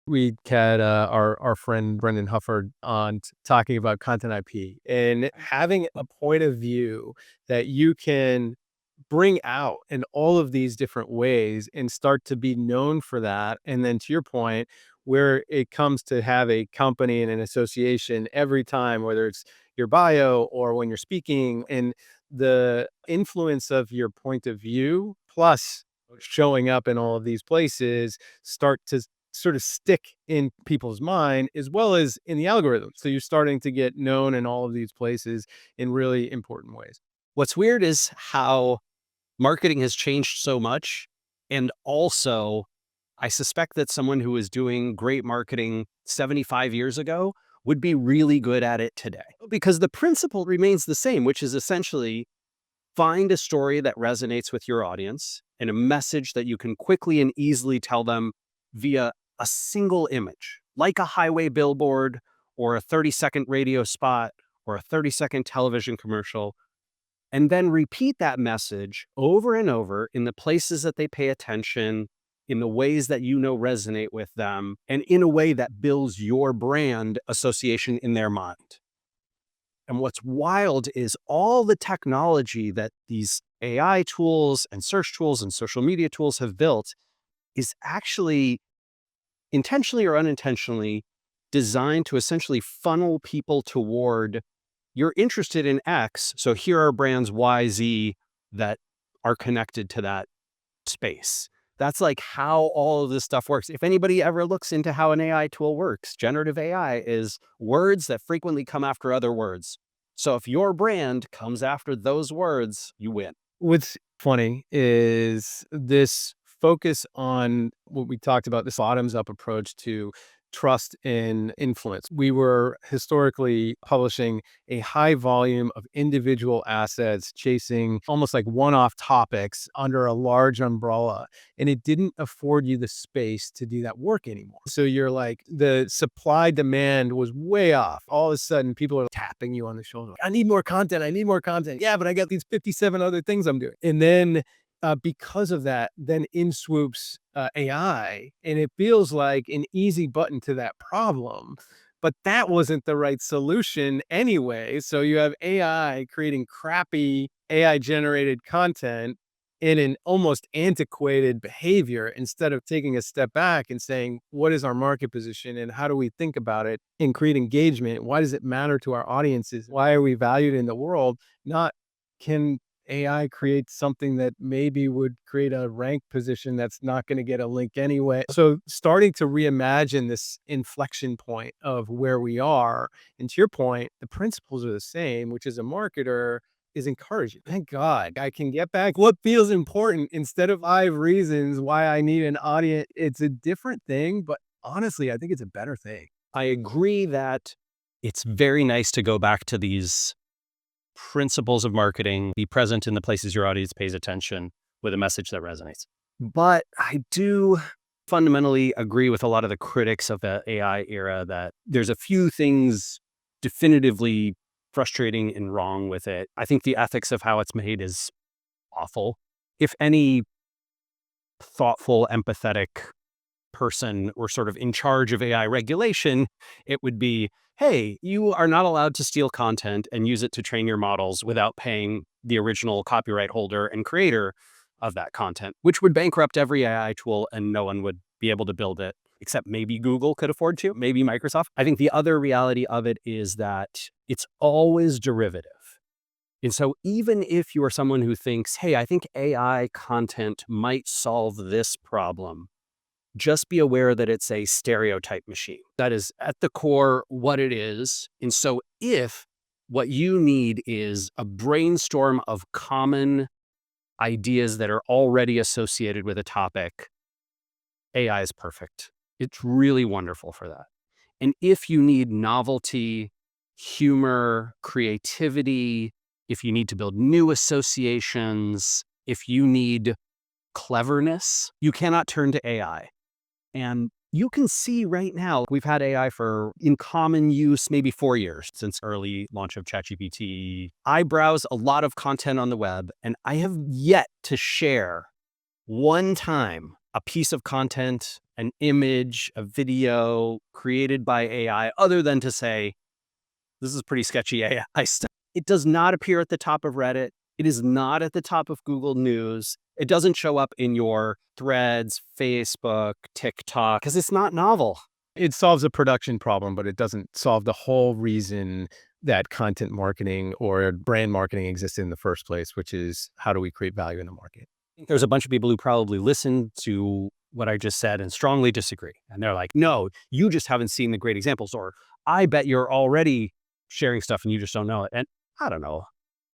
We had our friend Brendan Hufford on talking about content IP and having a point of view that you can bring out in all of these different ways and start to be known for that. And then to your point, where it comes to have a company and an association every time, whether it's your bio or when you're speaking, and the influence of your point of view plus showing up in all of these places start to sort of stick in people's mind as well as in the algorithm. So you're starting to get known in all of these places in really important ways. What's weird is how marketing has changed so much. And also, I suspect that someone who was doing great marketing 75 years ago would be really good at it today. Because the principle remains the same, which is essentially find a story that resonates with your audience and a message that you can quickly and easily tell them via a single image, like a highway billboard or a 30-second radio spot or a 30-second television commercial, and then repeat that message over and over in the places that they pay attention, in the ways that you know resonate with them, and in a way that builds your brand association in their mind. And what's wild is all the technology that these AI tools and search tools and social media tools have built is actually intentionally or unintentionally designed to essentially funnel people toward you're interested in X, so here are brands Y, Z that are connected to that space. That's like how all of this stuff works. If anybody ever looks into how an AI tool works, generative AI is words that frequently come after other words. So if your brand comes after those words, you win. What's funny is this focus on what we talked about, this bottoms up approach to trust and influence. We were historically publishing a high volume of individual assets, chasing almost like one-off topics under a large umbrella. And it didn't afford you the space to do that work anymore. So you're like, the supply demand was way off. All of a sudden, people are tapping you on the shoulder. I need more content. I need more content. Yeah, but I got these 57 other things I'm doing. And then because of that, then in swoops AI, and it feels like an easy button to that problem. But that wasn't the right solution anyway. So you have AI creating crappy AI generated content in an almost antiquated behavior instead of taking a step back and saying, what is our market position and how do we think about it and create engagement? Why does it matter to our audiences? Why are we valued in the world? Not can AI create something that maybe would create a rank position that's not going to get a link anyway. So starting to reimagine this inflection point of where we are. And to your point, the principles are the same, which as a marketer is encouraging. Thank God I can get back what feels important instead of 5 reasons why I need an audience. It's a different thing, but honestly, I think it's a better thing. I agree that it's very nice to go back to these principles of marketing, be present in the places your audience pays attention with a message that resonates. But I do fundamentally agree with a lot of the critics of the AI era that there's a few things definitively frustrating and wrong with it. I think the ethics of how it's made is awful. If any thoughtful, empathetic person were sort of in charge of AI regulation, it would be, hey, you are not allowed to steal content and use it to train your models without paying the original copyright holder and creator of that content, which would bankrupt every AI tool and no one would be able to build it, except maybe Google could afford to, maybe Microsoft. I think the other reality of it is that it's always derivative. And so even if you are someone who thinks, hey, I think AI content might solve this problem, just be aware that it's a stereotype machine. That is at the core what it is. And so if what you need is a brainstorm of common ideas that are already associated with a topic, AI is perfect. It's really wonderful for that. And if you need novelty, humor, creativity, if you need to build new associations, if you need cleverness, you cannot turn to AI. And you can see right now, we've had AI in common use, maybe 4 years since early launch of ChatGPT. I browse a lot of content on the web, and I have yet to share one time a piece of content, an image, a video created by AI, other than to say, this is pretty sketchy AI stuff. It does not appear at the top of Reddit. It is not at the top of Google News. It doesn't show up in your Threads, Facebook, TikTok, because it's not novel. It solves a production problem, but it doesn't solve the whole reason that content marketing or brand marketing exists in the first place, which is how do we create value in the market? There's a bunch of people who probably listen to what I just said and strongly disagree. And they're like, no, you just haven't seen the great examples, or I bet you're already sharing stuff and you just don't know it. And I don't know.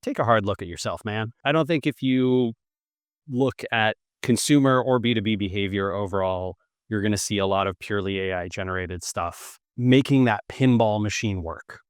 Take a hard look at yourself, man. I don't think if you look at consumer or B2B behavior overall, you're going to see a lot of purely AI generated stuff making that pinball machine work.